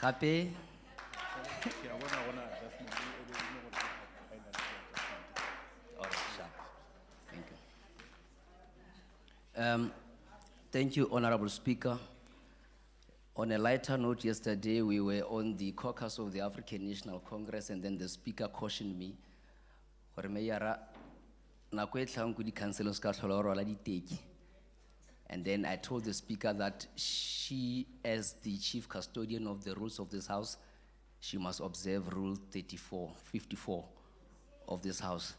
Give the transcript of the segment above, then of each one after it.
Gape, all right, sure. Thank you. Thank you, Honorable Speaker. On a lighter note, yesterday we were on the caucus of the African National Congress, and then the Speaker cautioned me, and then I told the Speaker that she, as the chief custodian of the rules of this House, she must observe Rule 54 of this House.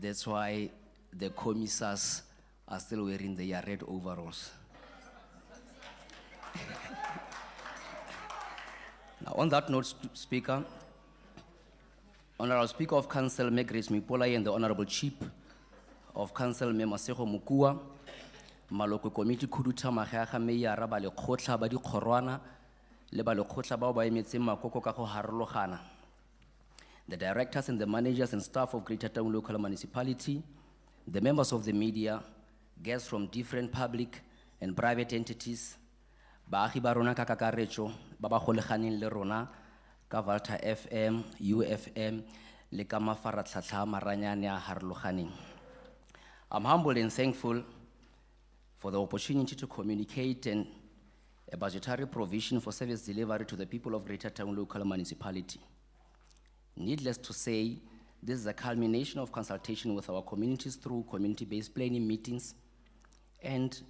That's why the commissars are still wearing their red overalls. Now, on that note, Speaker, Honorable Speaker of Council, Grace Mipolai, and the Honorable Chief of Council, Masego Mukua, Maloko Committee Kuduta Mahaha Meya Rabale Kotla Badi Korwana, Lebalo Kotla Baba Emetsim Makoko Kako Harolohana. The directors and the managers and staff of Greater Taung Local Municipality, the members of the media, guests from different public and private entities, Bahi Barona Kakakarecho, Baba Holehanin Lerona, Kavalta FM, UFM, Lekama Faratata Maranyanya Harlohanin. I'm humbled and thankful for the opportunity to communicate a budgetary provision for service delivery to the people of Greater Taung Local Municipality. Needless to say, this is a culmination of consultation with our communities through community-based planning meetings and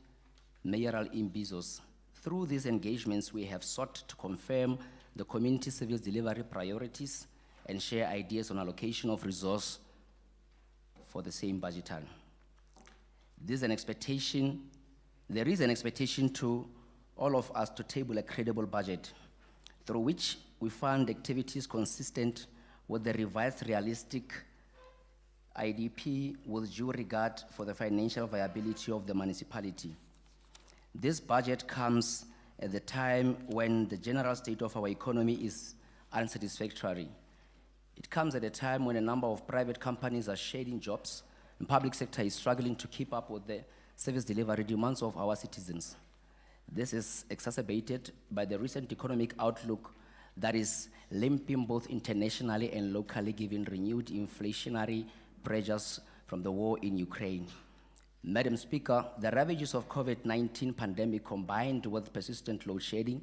mayoral imbizos. Through these engagements, we have sought to confirm the community service delivery priorities and share ideas on allocation of resource for the same budgetary. There is an expectation to all of us to table a credible budget through which we fund activities consistent with the revised realistic IDP with due regard for the financial viability of the municipality. This budget comes at the time when the general state of our economy is unsatisfactory. It comes at a time when a number of private companies are shedding jobs and public sector is struggling to keep up with the service delivery demands of our citizens. This is exacerbated by the recent economic outlook that is limping both internationally and locally, given renewed inflationary pressures from the war in Ukraine. Madam Speaker, the ravages of COVID-19 pandemic combined with persistent load shedding,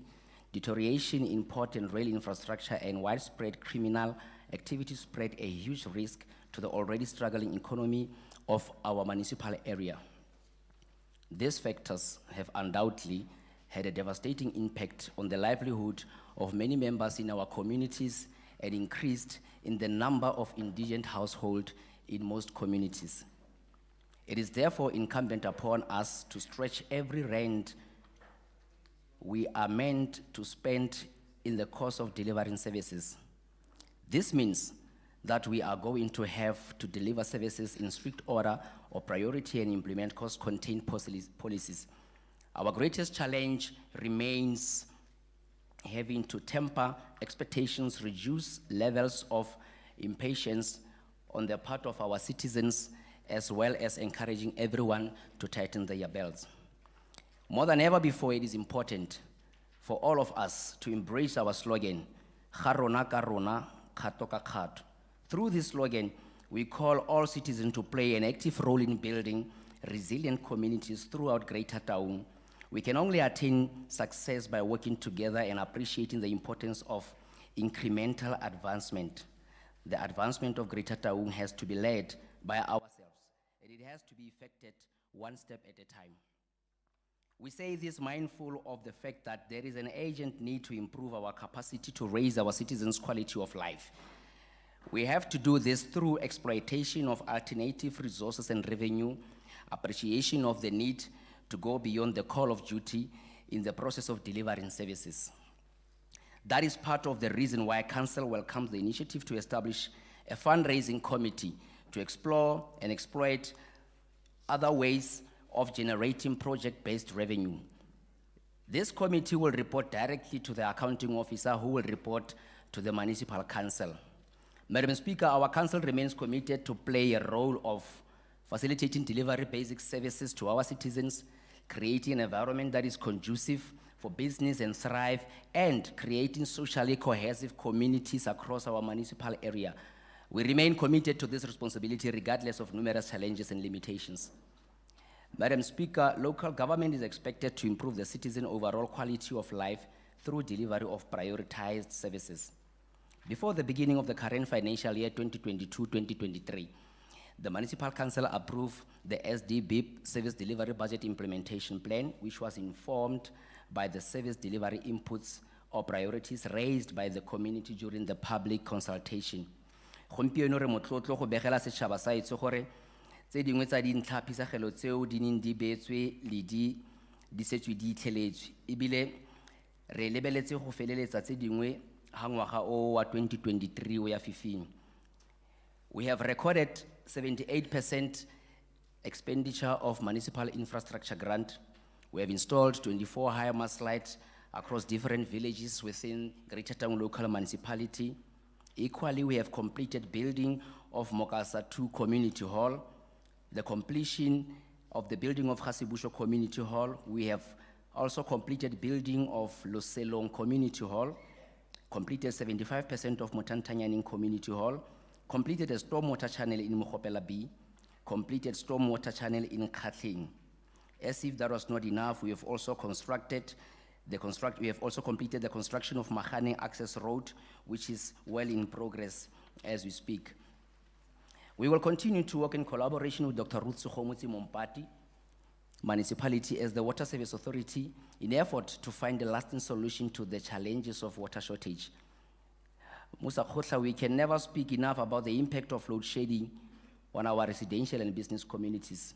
deterioration in port and rail infrastructure, and widespread criminal activity spread a huge risk to the already struggling economy of our municipal area. These factors have undoubtedly had a devastating impact on the livelihood of many members in our communities and increased in the number of indigent households in most communities. It is therefore incumbent upon us to stretch every rand we are meant to spend in the course of delivering services. This means that we are going to have to deliver services in strict order of priority and implement cost-contained policies. Our greatest challenge remains having to temper expectations, reduce levels of impatience on the part of our citizens, as well as encouraging everyone to tighten their belts. More than ever before, it is important for all of us to embrace our slogan, "Garona ka rona, kgato ka kgato." Through this slogan, we call all citizens to play an active role in building resilient communities throughout Greater Taung. We can only attain success by working together and appreciating the importance of incremental advancement. The advancement of Greater Taung has to be led by ourselves, and it has to be effected one step at a time. We say this mindful of the fact that there is an urgent need to improve our capacity to raise our citizens' quality of life. We have to do this through exploitation of alternative resources and revenue, appreciation of the need to go beyond the call of duty in the process of delivering services. That is part of the reason why Council welcomes the initiative to establish a fundraising committee to explore and exploit other ways of generating project-based revenue. This committee will report directly to the accounting officer, who will report to the municipal council. Madam Speaker, our council remains committed to play a role of facilitating delivery basic services to our citizens, creating an environment that is conducive for business and thrive, and creating socially cohesive communities across our municipal area. We remain committed to this responsibility regardless of numerous challenges and limitations. Madam Speaker, local government is expected to improve the citizen overall quality of life through delivery of prioritized services. Before the beginning of the current financial year 2022-2023, the Municipal Council approved the SDBIP Service Delivery Budget Implementation Plan, which was informed by the service delivery inputs or priorities raised by the community during the public consultation. Gompieno re motlotlo go begela setšhaba sa etse gore tse dingwe tsa dintlha phisagelo tseo di neng di beetswe le di setswe di itlheletswe ebile re lebeletse go feleletsa tse dingwe ha ngwaga o wa 2023 o ya fifing. We have recorded 78% expenditure of municipal infrastructure grant. We have installed 24 high mast lights across different villages within Greater Taung local municipality. Equally, we have completed building of Mokasa 2 Community Hall, the completion of the building of Hasibusho Community Hall. We have also completed building of Loselong Community Hall, completed 75% of Motantanyaning Community Hall, completed a stormwater channel in Mokopela B, completed stormwater channel in Katling. As if that was not enough, we have also completed the construction of Mahane Access Road, which is well in progress as we speak. We will continue to work in collaboration with Dr. Ruth Sukhomutsi Mompati, Municipality as the Water Service Authority, in effort to find a lasting solution to the challenges of water shortage. Musa Khotla, we can never speak enough about the impact of load shedding on our residential and business communities.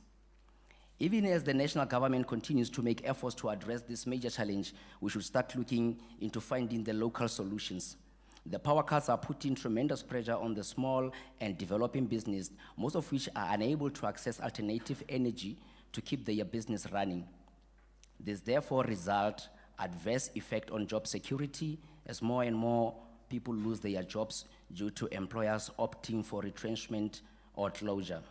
Even as the national government continues to make efforts to address this major challenge, we should start looking into finding the local solutions. The power cuts are putting tremendous pressure on the small and developing business, most of which are unable to access alternative energy to keep their business running. This therefore result adverse effect on job security as more and more people lose their jobs due to employers opting for retrenchment or closure.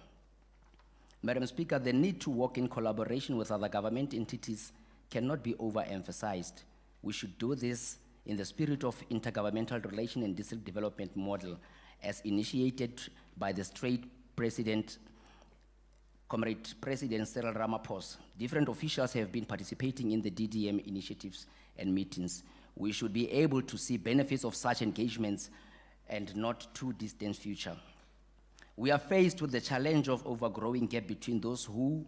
Madam Speaker, the need to work in collaboration with other government entities cannot be overemphasized. We should do this in the spirit of intergovernmental relation and district development model as initiated by the State President, Comrade President Cyril Ramaphosa. Different officials have been participating in the DDM initiatives and meetings. We should be able to see benefits of such engagements and not too distant future. We are faced with the challenge of overgrowing gap between those who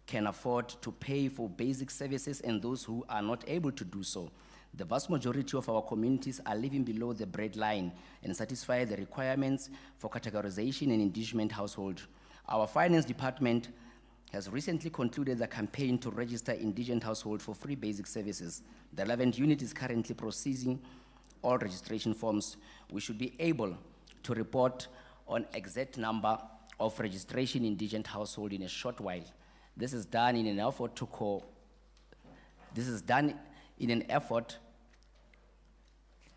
can afford to pay for basic services and those who are not able to do so. The vast majority of our communities are living below the breadline and satisfy the requirements for categorization and indigent household. Our finance department has recently concluded the campaign to register indigent household for free basic services. The 11th unit is currently processing all registration forms. We should be able to report on exact number of registration indigent household in a short while. This is done in an effort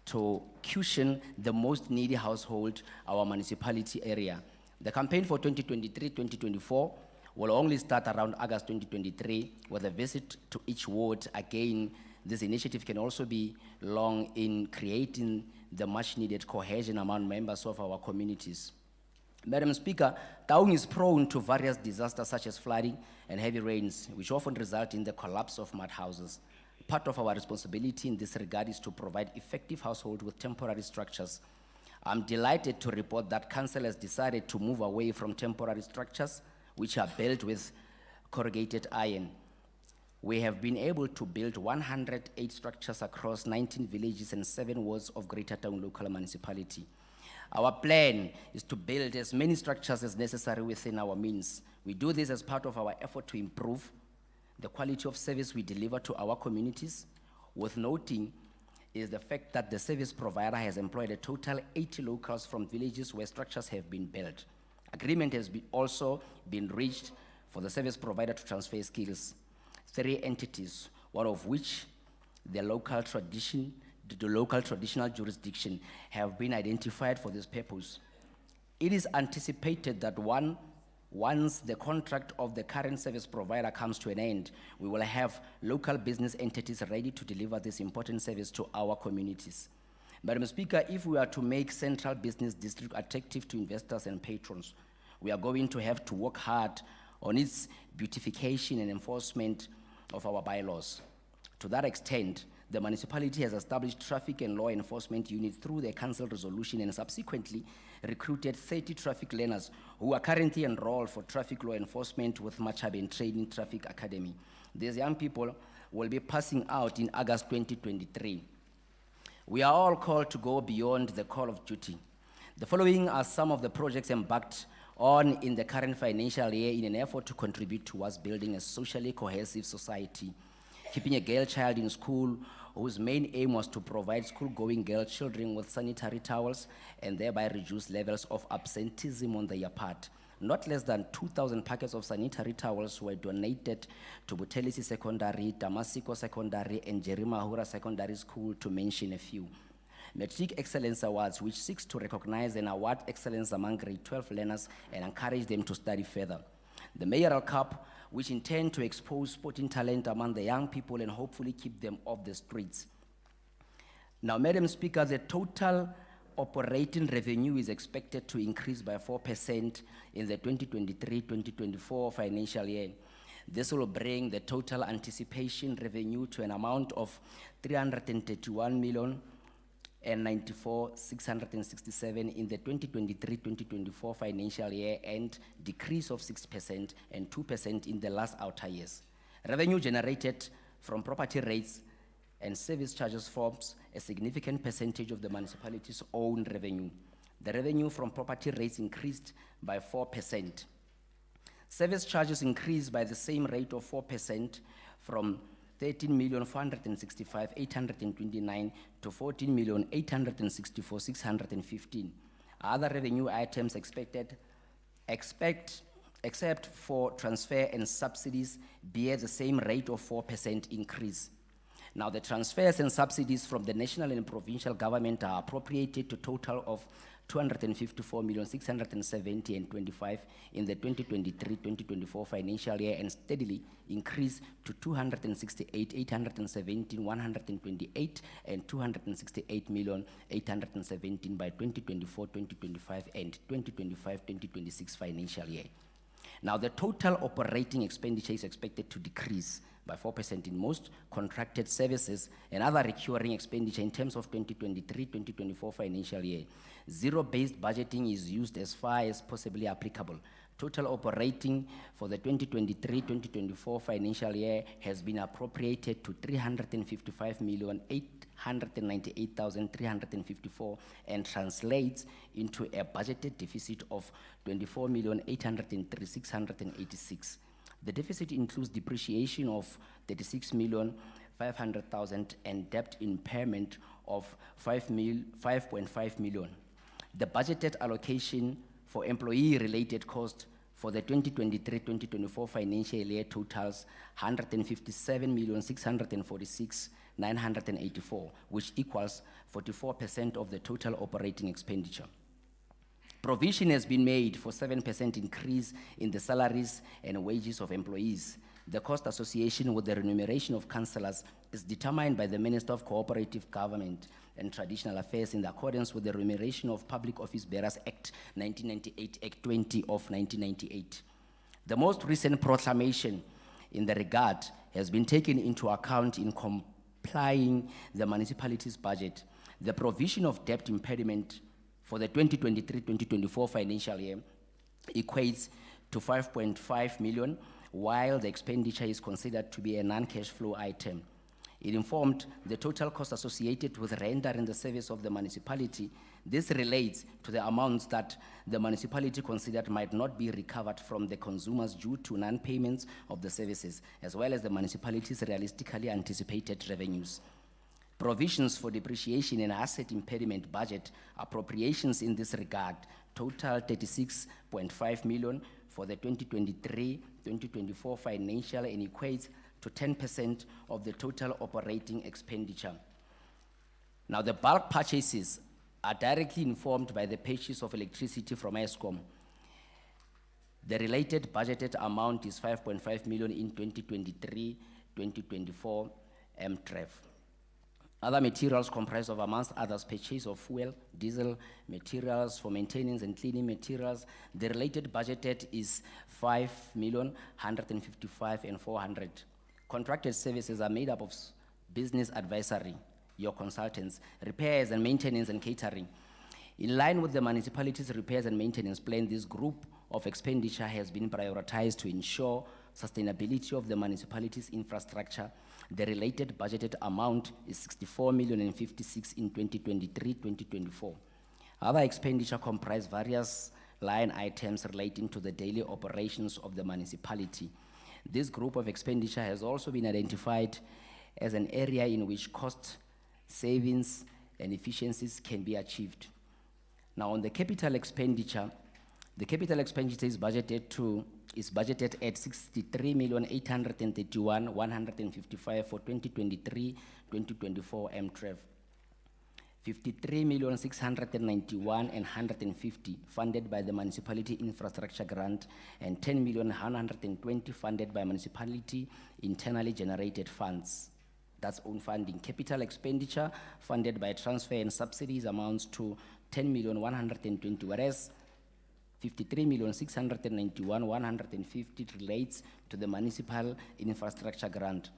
to cushion the most needy household, our municipality area. The campaign for 2023-2024 will only start around August 2023 with a visit to each ward. Again, this initiative can also be long in creating the much needed cohesion among members of our communities. Madam Speaker, Taung is prone to various disasters such as flooding and heavy rains, which often result in the collapse of mud houses. Part of our responsibility in this regard is to provide effective household with temporary structures. I'm delighted to report that Council has decided to move away from temporary structures, which are built with corrugated iron. We have been able to build 108 structures across 19 villages and 7 wards of Greater Taung local municipality. Our plan is to build as many structures as necessary within our means. We do this as part of our effort to improve the quality of service we deliver to our communities. Worth noting is the fact that the service provider has employed a total 80 locals from villages where structures have been built. Agreement has also been reached for the service provider to transfer skills. 3 entities, one of which the local traditional jurisdiction, have been identified for this purpose. It is anticipated that one Once the contract of the current service provider comes to an end, we will have local business entities ready to deliver this important service to our communities. Madam Speaker, if we are to make Central Business District attractive to investors and patrons, we are going to have to work hard on its beautification and enforcement of our bylaws. To that extent, the municipality has established traffic and law enforcement units through the council resolution and subsequently recruited 30 traffic learners who are currently enrolled for traffic law enforcement with Machabeng Training Traffic Academy. These young people will be passing out in August 2023. We are all called to go beyond the call of duty. The following are some of the projects embarked on in the current financial year in an effort to contribute towards building a socially cohesive society. Keeping a girl child in school, whose main aim was to provide school-going girl children with sanitary towels and thereby reduce levels of absenteeism on their part. Not less than 2,000 packets of sanitary towels were donated to Buthelezi Secondary, Damasiko Secondary, and Jerimahura Secondary School, to mention a few. Matric Excellence Awards, which seeks to recognize and award excellence among grade 12 learners and encourage them to study further. The Mayoral Cup, which intend to expose sporting talent among the young people and hopefully keep them off the streets. Now, Madam Speaker, the total operating revenue is expected to increase by 4% in the 2023-2024 financial year. This will bring the total anticipation revenue to an amount of 331,094,667 in the 2023-2024 financial year, and decrease of 6% and 2% in the last outer years. Revenue generated from property rates and service charges forms a significant percentage of the municipality's own revenue. The revenue from property rates increased by 4%. Service charges increased by the same rate of 4% from 13,465,829 to 14,864,615. Other revenue items except for transfer and subsidies bear the same rate of 4% increase. Now, the transfers and subsidies from the national and provincial government are appropriated to total of 254,670,25 in the 2023-2024 financial year, and steadily increased to 268,817,128 and 268,817 by 2024-2025 and 2025-2026 financial year. Now, the total operating expenditure is expected to decrease by 4% in most contracted services and other recurring expenditure in terms of 2023-2024 financial year. Zero-based budgeting is used as far as possibly applicable. Total operating for the 2023-2024 financial year has been appropriated to 355,898,354 and translates into a budgeted deficit of 24,803,686. The deficit includes depreciation of 36,500,000 and debt impairment of 5.5 million. The budgeted allocation for employee-related costs for the 2023-2024 financial year totals 157,646,984, which equals 44% of the total operating expenditure. Provision has been made for 7% increase in the salaries and wages of employees. The cost association with the remuneration of councillors is determined by the Minister of Cooperative Government and Traditional Affairs in accordance with the Remuneration of Public Office Bearers Act 1998, Act 20 of 1998. The most recent proclamation in the regard has been taken into account in complying the municipality's budget. The provision of debt impairment for the 2023-2024 financial year equates to 5.5 million, while the expenditure is considered to be a non-cash flow item. It informed the total cost associated with rendering the service of the municipality. This relates to the amounts that the municipality considered might not be recovered from the consumers due to non-payments of the services, as well as the municipality's realistically anticipated revenues. Provisions for depreciation and asset impairment budget appropriations in this regard total 36.5 million for the 2023-2024 financial and equates to 10% of the total operating expenditure. Now, the bulk purchases are directly informed by the purchase of electricity from Eskom. The related budgeted amount is 5.5 million in 2023-2024 MTREF. Other materials comprise of, amongst others, purchase of fuel, diesel, materials for maintenance and cleaning materials. The related budgeted is 5,155,400. Contracted services are made up of business advisory, your consultants, repairs and maintenance and catering. In line with the municipality's repairs and maintenance plan, this group of expenditure has been prioritized to ensure sustainability of the municipality's infrastructure. The related budgeted amount is 64,056,000 in 2023-2024. Other expenditure comprise various line items relating to the daily operations of the municipality. This group of expenditure has also been identified as an area in which cost savings and efficiencies can be achieved. Now, on the capital expenditure is budgeted at 63,831,155 for 2023-2024 MTREF. 53,691,150 funded by the municipality infrastructure grant, and 10,120 funded by municipality internally generated funds. That's own funding. Capital expenditure funded by transfer and subsidies amounts to 10,120, whereas 53,691,150 relates to the municipal infrastructure grant.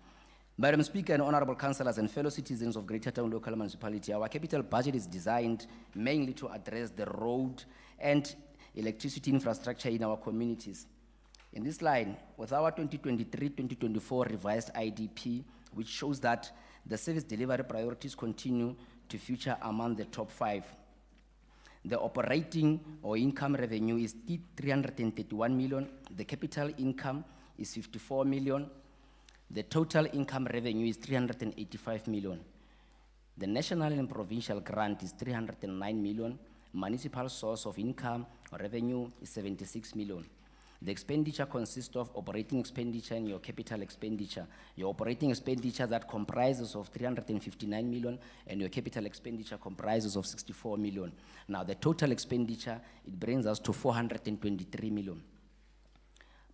Madam Speaker and honorable councillors and fellow citizens of Greater Taung Local Municipality, our capital budget is designed mainly to address the road and electricity infrastructure in our communities. In this line, with our 2023-2024 revised IDP, which shows that the service delivery priorities continue to feature among the top 5. The operating or income revenue is 331 million. The capital income is 54 million. The total income revenue is 385 million. The national and provincial grant is 309 million. Municipal source of income or revenue is 76 million. The expenditure consists of operating expenditure and your capital expenditure. Your operating expenditure that comprises of 359 million and your capital expenditure comprises of 64 million. Now the total expenditure, it brings us to 423 million.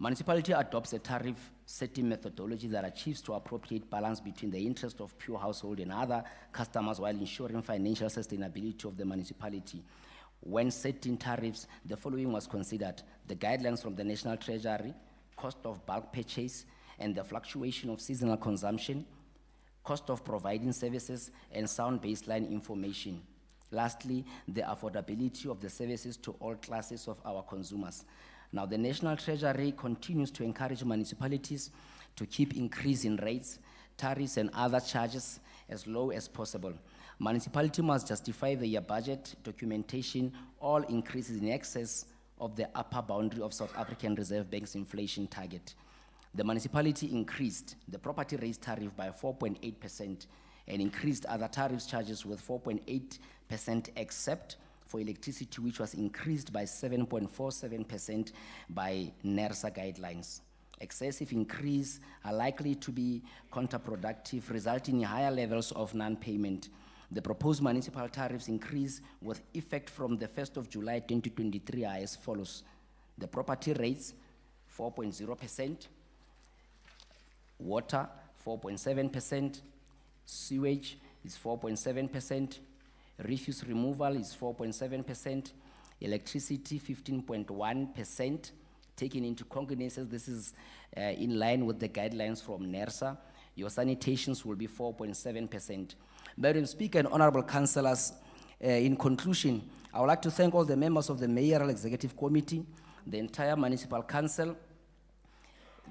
Municipality adopts a tariff setting methodology that achieves to appropriate balance between the interest of pure household and other customers while ensuring financial sustainability of the municipality. When setting tariffs, the following was considered: the guidelines from the National Treasury, cost of bulk purchase, and the fluctuation of seasonal consumption, cost of providing services, and sound baseline information. Lastly, the affordability of the services to all classes of our consumers. Now, the National Treasury continues to encourage municipalities to keep increasing rates, tariffs, and other charges as low as possible. Municipality must justify their budget documentation all increases in excess of the upper boundary of South African Reserve Bank's inflation target. The municipality increased the property rates tariff by 4.8% and increased other tariffs charges with 4.8% except for electricity, which was increased by 7.47% by NERSA guidelines. Excessive increase are likely to be counterproductive, resulting in higher levels of non-payment. The proposed municipal tariffs increase with effect from the 1st of July 2023 are as follows. The property rates, 4.0%, water, 4.7%, sewage is 4.7%, refuse removal is 4.7%, electricity 15.1%, taking into cognizance this is in line with the guidelines from NERSA. Your sanitations will be 4.7%. Madam Speaker and honorable councillors, in conclusion, I would like to thank all the members of the Mayoral Executive Committee, the entire Municipal Council,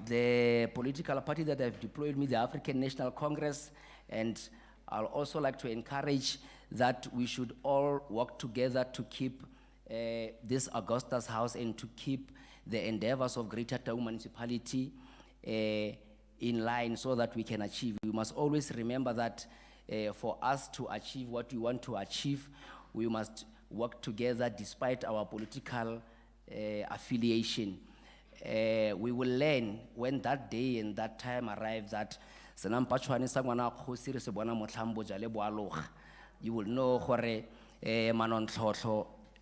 the political party that have deployed me, the African National Congress, and I'll also like to encourage that we should all work together to keep this Augustus House and to keep the endeavors of Greater Taung Municipality in line so that we can achieve. We must always remember that for us to achieve what we want to achieve, we must work together despite our political affiliation. We will learn when that day and that time arrives that you will know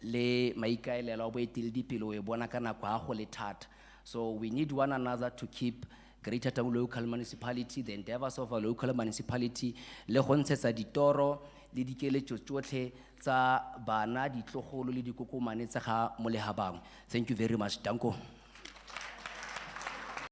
le maikaelelo a boeteledipele o e bona ka nako ya go le thata. So we need one another to keep Greater Taung local municipality, the endeavors of our local municipality, le go ntshetsa ditoro le dikeletso tsotlhe tsa bana, ditlogolo le dikokomane tsa ga molehabang. Thank you very much. Danko.